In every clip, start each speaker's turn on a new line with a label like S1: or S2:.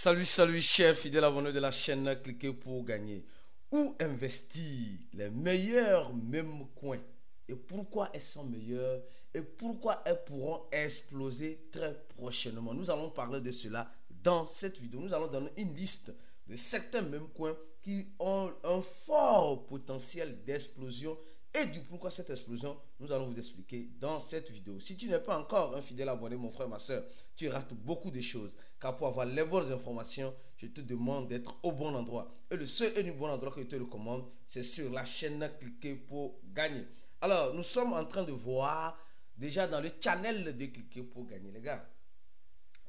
S1: Salut, salut, chers fidèles abonnés de la chaîne, cliquez pour gagner. Où investir les meilleurs mêmes coins? Et pourquoi elles sont meilleures? Et pourquoi elles pourront exploser très prochainement? Nous allons parler de cela dans cette vidéo. Nous allons donner une liste de certains mêmes coins qui ont un fort potentiel d'explosion. Et du pourquoi cette explosion, nous allons vous expliquer dans cette vidéo. Si tu n'es pas encore un fidèle abonné, mon frère, ma soeur, tu rates beaucoup de choses. Car pour avoir les bonnes informations, je te demande d'être au bon endroit. Et le seul et le bon endroit que je te recommande, c'est sur la chaîne Cliquer pour gagner. Alors, nous sommes en train de voir déjà dans le channel de Cliquer pour gagner, les gars.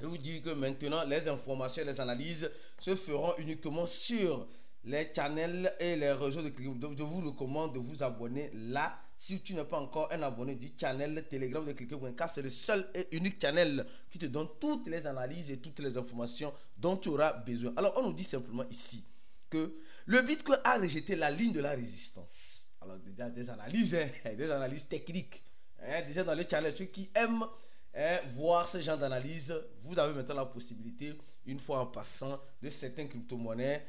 S1: Je vous dis que maintenant, les informations et les analyses se feront uniquement sur les channels et les réseaux de Cliquer. Donc, je vous recommande de vous abonner là. Si tu n'es pas encore un abonné du channel Telegram de Cliquer, car c'est le seul et unique channel qui te donne toutes les analyses et toutes les informations dont tu auras besoin. Alors, on nous dit simplement ici que le Bitcoin a rejeté la ligne de la résistance. Alors, déjà des analyses, des analyses techniques. Déjà dans le channel, ceux qui aiment voir ce genre d'analyse, vous avez maintenant la possibilité, une fois en passant, de certaines crypto-monnaies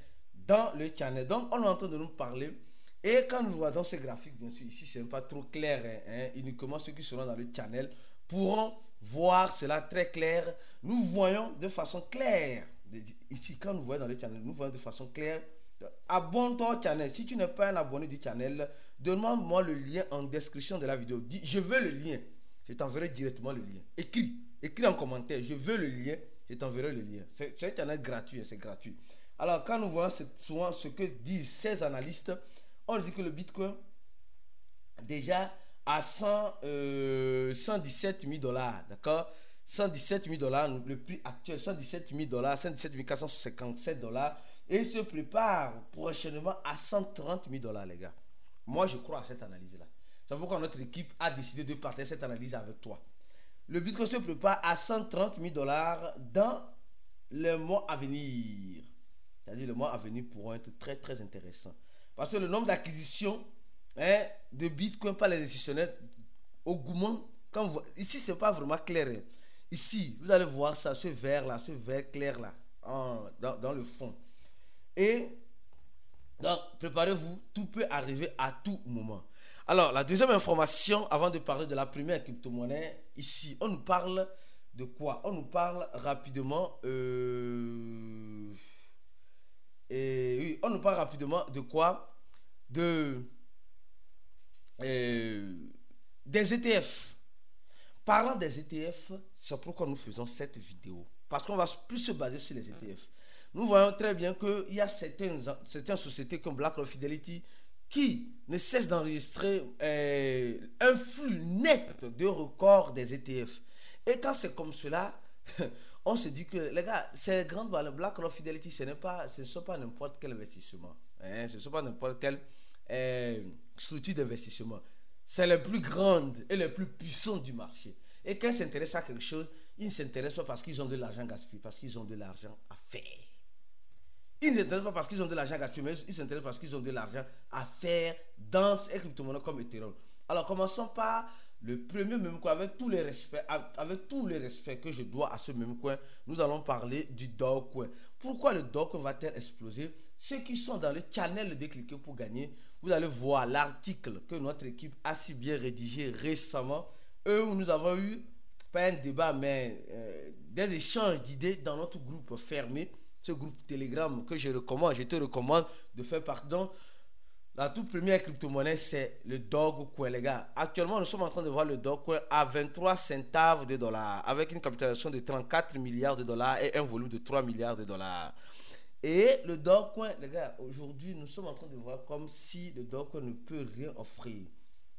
S1: dans le channel. Donc, on est en train de nous parler. Et quand nous regardons ce graphique, bien sûr, ici, ce n'est pas trop clair. Uniquement ceux qui seront dans le channel pourront voir cela très clair. Nous voyons de façon claire. Ici, quand nous voyons dans le channel, nous voyons de façon claire. Abonne-toi au channel. Si tu n'es pas un abonné du channel, demande-moi le lien en description de la vidéo. Dis, je veux le lien. Je t'enverrai directement le lien. Écris en commentaire, je veux le lien. Je t'enverrai le lien. C'est un channel gratuit, c'est gratuit. Alors, quand nous voyons souvent ce que disent ces analystes, on dit que le Bitcoin, déjà à 117 000 dollars, d'accord? 117 000 dollars, le prix actuel, 117 000 dollars, 117 457 dollars, et se prépare prochainement à 130 000 dollars, les gars. Moi, je crois à cette analyse-là. C'est pourquoi notre équipe a décidé de partager cette analyse avec toi. Le Bitcoin se prépare à 130 000 dollars dans les mois à venir. C'est-à-dire, les mois à venir pourront être très, très intéressants. Parce que le nombre d'acquisitions de Bitcoin par les institutionnels augmente. Ici, ce n'est pas vraiment clair. Ici, vous allez voir ça, ce vert-là, ce vert clair-là, dans le fond. Et donc, préparez-vous, tout peut arriver à tout moment. Alors, la deuxième information, avant de parler de la première crypto-monnaie, ici, on nous parle de quoi? On nous parle rapidement... oui, on nous parle rapidement de quoi? Des ETF. Parlant des ETF, c'est pourquoi nous faisons cette vidéo. Parce qu'on va plus se baser sur les ETF. Nous voyons très bien qu'il y a certaines sociétés comme BlackRock Fidelity qui ne cessent d'enregistrer un flux net de records des ETF. Et quand c'est comme cela, on se dit que, les gars, ces grandes valeurs, BlackRock Fidelity, ce ne sont pas n'importe quel investissement. Ce ne sont pas n'importe quelle structure d'investissement. C'est les plus grandes et les plus puissantes du marché. Et quand ils s'intéressent à quelque chose, ils ne s'intéressent pas parce qu'ils ont de l'argent gaspillé, parce qu'ils ont de l'argent à faire. Ils ne s'intéressent pas parce qu'ils ont de l'argent gaspillé, mais ils s'intéressent parce qu'ils ont de l'argent à faire dans ces crypto-monnaies comme Ethereum. Alors, commençons par le premier même coin, avec tout le respect que je dois à ce même coin, nous allons parler du Dogecoin. Pourquoi le Dogecoin va-t-il exploser? Ceux qui sont dans le channel de Cliquer pour gagner, vous allez voir l'article que notre équipe a si bien rédigé récemment, où nous avons eu, pas un débat, mais des échanges d'idées dans notre groupe fermé, ce groupe Telegram que je te recommande de faire partie. Donc, la toute première crypto-monnaie, c'est le Dogecoin, les gars. Actuellement, nous sommes en train de voir le Dogecoin à 23 centaves de dollars, avec une capitalisation de 34 milliards de dollars et un volume de 3 milliards de dollars. Et le Dogecoin, les gars, aujourd'hui, nous sommes en train de voir comme si le Dogecoin ne peut rien offrir.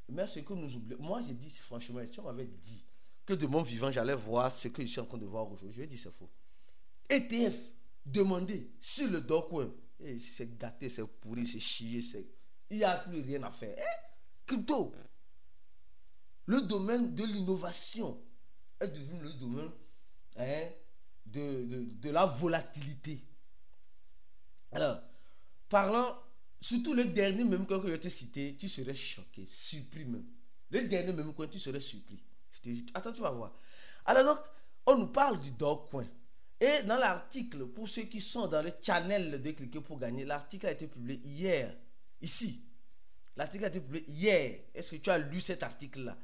S1: Mais ce que nous oublions, moi, j'ai dit, franchement, si on m'avait dit que de mon vivant, j'allais voir ce que je suis en train de voir aujourd'hui, je vais dire c'est faux. ETF, demandez si le Dogecoin, c'est gâté, c'est pourri, c'est chié, il n'y a plus rien à faire. Crypto, le domaine de l'innovation est devenu le domaine de la volatilité. Alors, parlant, surtout le dernier même coin que je vais te citer, tu serais choqué, surpris même. Le dernier même coin, tu serais surpris. Attends, tu vas voir. Alors donc, on nous parle du Dogecoin. Et dans l'article, pour ceux qui sont dans le channel de Cliquer pour gagner, l'article a été publié hier, ici. L'article a été publié hier. Est-ce que tu as lu cet article-là?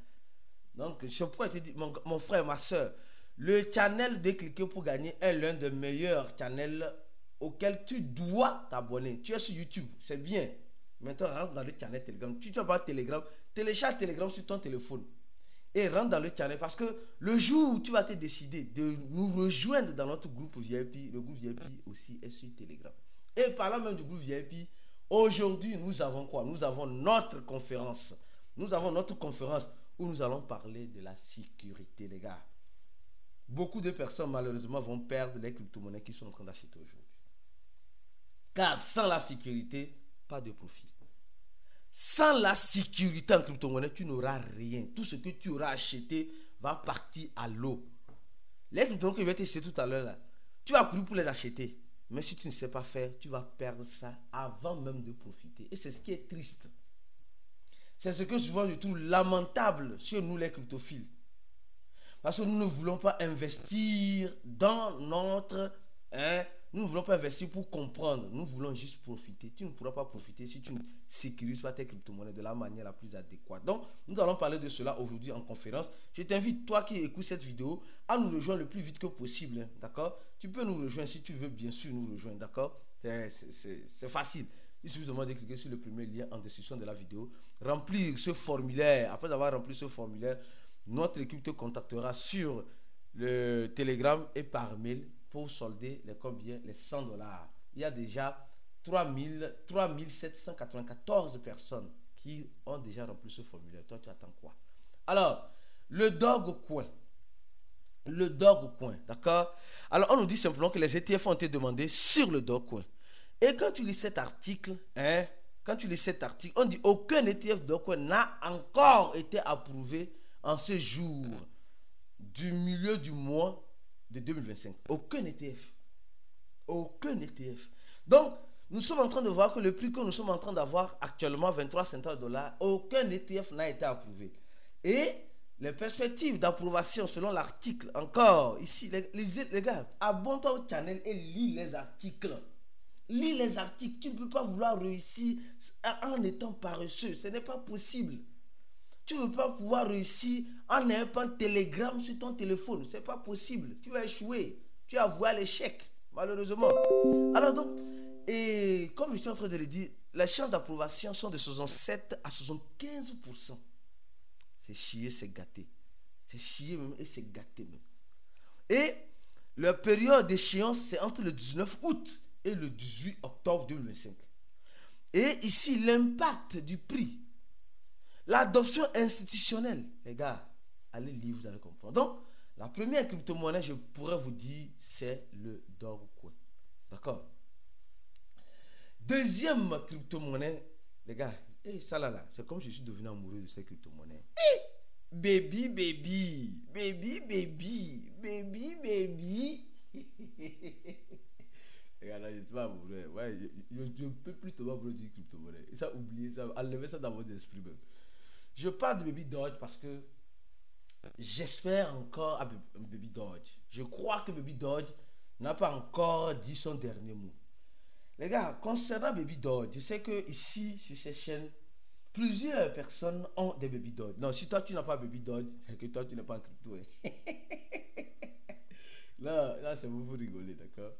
S1: Donc, je pourrais te dire, mon frère, ma soeur, le channel de Cliquer pour gagner est l'un des meilleurs channels auquel tu dois t'abonner. Tu es sur YouTube, c'est bien. Maintenant, rentre dans le channel Telegram. Tu n'as pas Telegram, télécharge Telegram sur ton téléphone. Et rentre dans le channel parce que le jour où tu vas te décider de nous rejoindre dans notre groupe VIP, le groupe VIP aussi est sur Telegram. Et parlant même du groupe VIP, aujourd'hui nous avons quoi? Nous avons notre conférence. Nous avons notre conférence où nous allons parler de la sécurité, les gars. Beaucoup de personnes malheureusement vont perdre les crypto-monnaies qu'ils sont en train d'acheter aujourd'hui. Car sans la sécurité, pas de profit. Sans la sécurité en crypto-monnaie, tu n'auras rien. Tout ce que tu auras acheté va partir à l'eau. Les crypto-monnaies que je vais te citer tout à l'heure, là, tu vas courir pour les acheter. Mais si tu ne sais pas faire, tu vas perdre ça avant même de profiter. Et c'est ce qui est triste. C'est ce que souvent je trouve lamentable sur nous les cryptophiles. Parce que nous ne voulons pas investir dans notre... nous ne voulons pas investir pour comprendre. Nous voulons juste profiter. Tu ne pourras pas profiter si tu ne sécurises pas tes crypto-monnaies de la manière la plus adéquate. Donc, nous allons parler de cela aujourd'hui en conférence. Je t'invite, toi qui écoutes cette vidéo, à nous rejoindre le plus vite que possible. Hein, d'accord? Tu peux nous rejoindre si tu veux, bien sûr, nous rejoindre. D'accord? C'est facile. Il suffit seulement de cliquer sur le premier lien en description de la vidéo. Remplir ce formulaire. Après avoir rempli ce formulaire, notre équipe te contactera sur le Telegram et par mail pour solder les combien? Les $100. Il y a déjà 3794 personnes qui ont déjà rempli ce formulaire. Toi, tu attends quoi? Alors, le Dogecoin. Le Dogecoin, d'accord? Alors, on nous dit simplement que les ETF ont été demandés sur le Dogecoin. Et quand tu lis cet article, on dit aucun ETF Dogecoin n'a encore été approuvé en ce jour du milieu du mois de 2025. Aucun ETF. Aucun ETF. Donc, nous sommes en train de voir que le prix que nous sommes en train d'avoir actuellement, 23 centimes de dollars, aucun ETF n'a été approuvé. Et les perspectives d'approbation selon l'article, encore ici, les gars, abonne-toi au channel et lis les articles. Lis les articles. Tu ne peux pas vouloir réussir en étant paresseux. Ce n'est pas possible. Tu ne peux pas pouvoir réussir en n'ayant pas un télégramme sur ton téléphone. Ce n'est pas possible. Tu vas échouer. Tu vas voir l'échec, malheureusement. Alors donc, et comme je suis en train de le dire, les chances d'approbation sont de 67 à 75%. C'est chier, c'est gâté. C'est chier même et c'est gâté même. Et la période d'échéance, c'est entre le 19 août et le 18 octobre 2025. Et ici, l'impact du prix. L'adoption institutionnelle, les gars, allez lire, vous allez comprendre. Donc, la première crypto-monnaie, je pourrais vous dire, c'est le Dogecoin. D'accord? Deuxième crypto-monnaie, les gars, ça là, c'est comme si je suis devenu amoureux de ces crypto-monnaies. Baby, baby, baby, baby, baby, baby. Regarde, je ne suis pas amoureux. Ouais, je ne peux plus tomber amoureux d'une crypto-monnaie. Ça, oubliez ça, enlevez ça dans votre esprit même. Je parle de Baby Doge parce que j'espère encore à Baby Doge. Je crois que Baby Doge n'a pas encore dit son dernier mot. Les gars, concernant Baby Doge, je sais que ici, sur cette chaîne, plusieurs personnes ont des Baby Doge. Non, si toi tu n'as pas Baby Doge, c'est que toi tu n'es pas en crypto. Hein. Là, c'est vous rigoler, d'accord?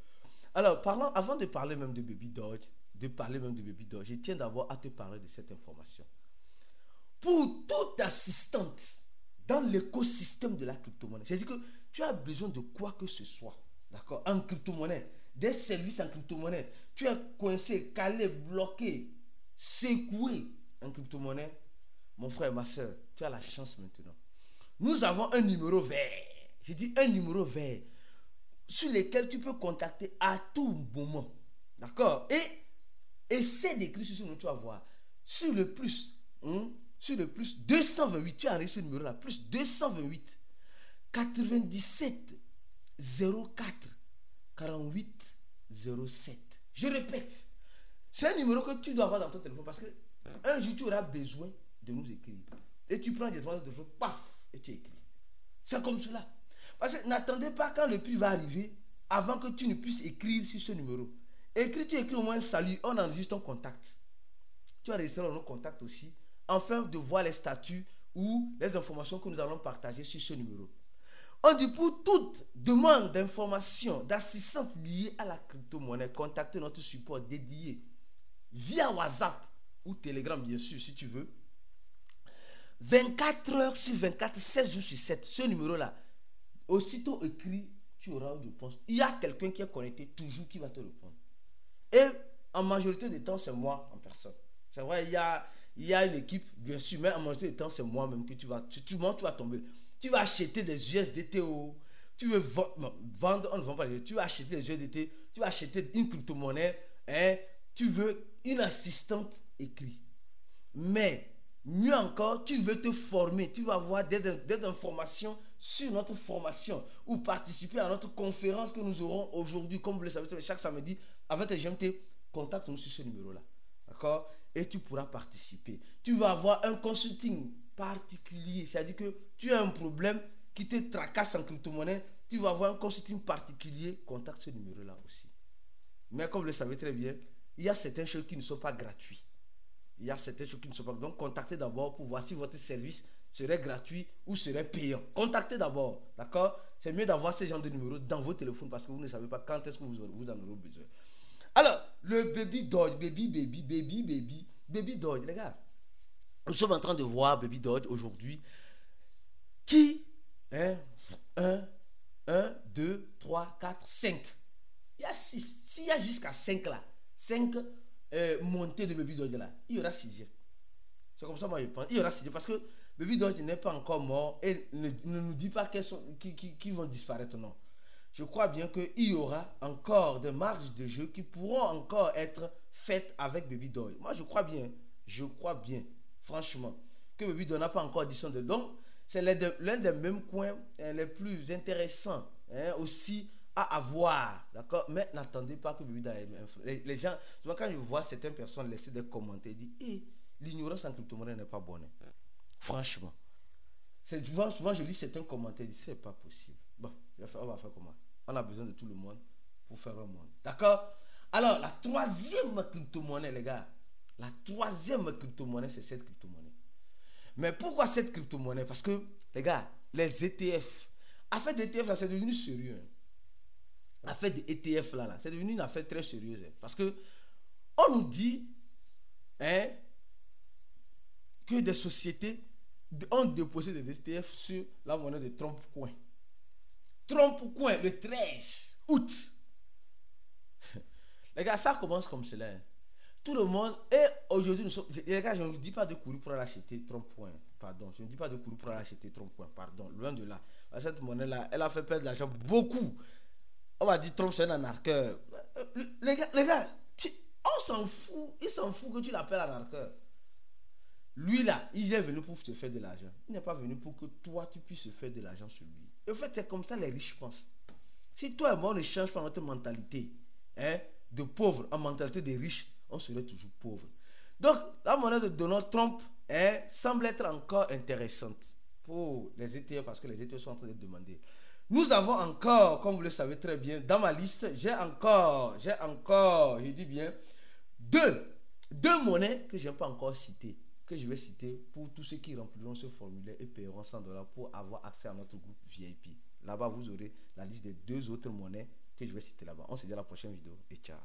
S1: Alors, avant de parler même de Baby Doge, je tiens d'abord à te parler de cette information. Pour toute assistante dans l'écosystème de la crypto-monnaie, c'est-à-dire que tu as besoin de quoi que ce soit, d'accord, en crypto-monnaie, des services en crypto-monnaie, tu es coincé, calé, bloqué, secoué en crypto-monnaie, mon frère, ma soeur, tu as la chance maintenant. Nous avons un numéro vert, je dis un numéro vert, sur lequel tu peux contacter à tout moment, d'accord, et essaie d'écrire sur ce numéro, tu vas voir, sur le plus 228, tu as reçu ce numéro là, plus 228 97 04 48 07. Je répète, c'est un numéro que tu dois avoir dans ton téléphone parce que un jour tu auras besoin de nous écrire. Et tu prends des téléphone, paf, et tu écris. C'est comme cela. Parce que n'attendez pas quand le prix va arriver avant que tu ne puisses écrire sur ce numéro. Tu écris au moins salut, on enregistre ton contact. Tu vas enregistrer nos contacts aussi, afin de voir les statuts ou les informations que nous allons partager sur ce numéro. On dit pour toute demande d'information, d'assistance liée à la crypto-monnaie, contactez notre support dédié via WhatsApp ou Telegram, bien sûr, si tu veux. 24 heures sur 24, 16 jours sur 7, ce numéro-là, aussitôt écrit, tu auras une réponse. Il y a quelqu'un qui est connecté toujours qui va te répondre. Et en majorité des temps, c'est moi en personne. C'est vrai, il y a une équipe, bien sûr, mais en majorité des temps, c'est moi-même que tu vas tomber. Tu vas acheter des USDT, tu veux vendre, on ne vend pas les, tu vas acheter des USDT, tu vas acheter une crypto-monnaie, hein, tu veux une assistante écrite. Mais, mieux encore, tu veux te former, tu vas avoir des informations sur notre formation ou participer à notre conférence que nous aurons aujourd'hui, comme vous le savez, chaque samedi, avec tes GMT, contacte-nous sur ce numéro-là. D'accord? Et tu pourras participer. Tu vas avoir un consulting particulier, c'est-à-dire que tu as un problème qui te tracasse en crypto-monnaie, tu vas avoir un consulting particulier, contacte ce numéro-là aussi. Mais comme vous le savez très bien, il y a certaines choses qui ne sont pas gratuites. Il y a certaines choses qui ne sont pas. Donc, contactez d'abord pour voir si votre service serait gratuit ou serait payant. Contactez d'abord, d'accord? C'est mieux d'avoir ce genre de numéros dans vos téléphones parce que vous ne savez pas quand est-ce que vous en aurez besoin. Alors, le Baby Doge, Baby Doge, les gars. Nous sommes en train de voir Baby Doge aujourd'hui qui, 1, 2, 3, 4, 5. Il y a 6. S'il y a jusqu'à 5 là, 5 montées de Baby Doge là, il y aura 6e. C'est comme ça moi je pense. Il y aura 6e parce que Baby Doge n'est pas encore mort et ne nous dit pas qui vont disparaître, non. Je crois bien qu'il y aura encore des marges de jeu qui pourront encore être faites avec Baby Doge. Moi je crois bien, franchement, que Baby Doge n'a pas encore dit son de donc. C'est l'un des mêmes coins les plus intéressants aussi à avoir, d'accord? Mais n'attendez pas que Baby Doge les gens, souvent quand je vois certaines personnes laisser des commentaires, ils disent l'ignorance en crypto-monnaie n'est pas bonne. Franchement. Souvent je lis certains commentaires, je dis c'est pas possible. Bon, on va faire comment? On a besoin de tout le monde pour faire un monde. D'accord? Alors, la troisième crypto-monnaie, les gars, la troisième crypto-monnaie, c'est cette crypto-monnaie. Mais pourquoi cette crypto-monnaie? Parce que, les gars, les ETF, affaire d'ETF là, c'est devenu sérieux. Affaire d'ETF là, c'est devenu une affaire très sérieuse. Parce que, on nous dit que des sociétés ont déposé des ETF sur la monnaie de Trump Coin. Trump Coin, le 13 août. Les gars, ça commence comme cela. Tout le monde, et aujourd'hui, les gars, je ne vous dis pas de courir pour aller acheter Trump Coin. Pardon, je ne dis pas de courir pour aller acheter Trump Coin. Pardon, loin de là. Cette monnaie-là, elle a fait perdre de l'argent beaucoup. On va dire Trump, c'est un arnaqueur. Les gars, on s'en fout. Il s'en fout que tu l'appelles arnaqueur. Lui là, il est venu pour se faire de l'argent. Il n'est pas venu pour que toi tu puisses se faire de l'argent sur lui. Et en fait, c'est comme ça les riches pensent. Si toi et moi on ne change pas notre mentalité de pauvre en mentalité des riches, on serait toujours pauvre. Donc, la monnaie de Donald Trump semble être encore intéressante pour les ETF parce que les ETF sont en train de demander. Nous avons encore, comme vous le savez très bien, dans ma liste, j'ai encore, je dis bien, deux monnaies que je n'ai pas encore citées, que je vais citer pour tous ceux qui rempliront ce formulaire et paieront $100 pour avoir accès à notre groupe VIP. Là-bas, vous aurez la liste des 2 autres monnaies que je vais citer là-bas. On se dit à la prochaine vidéo et ciao.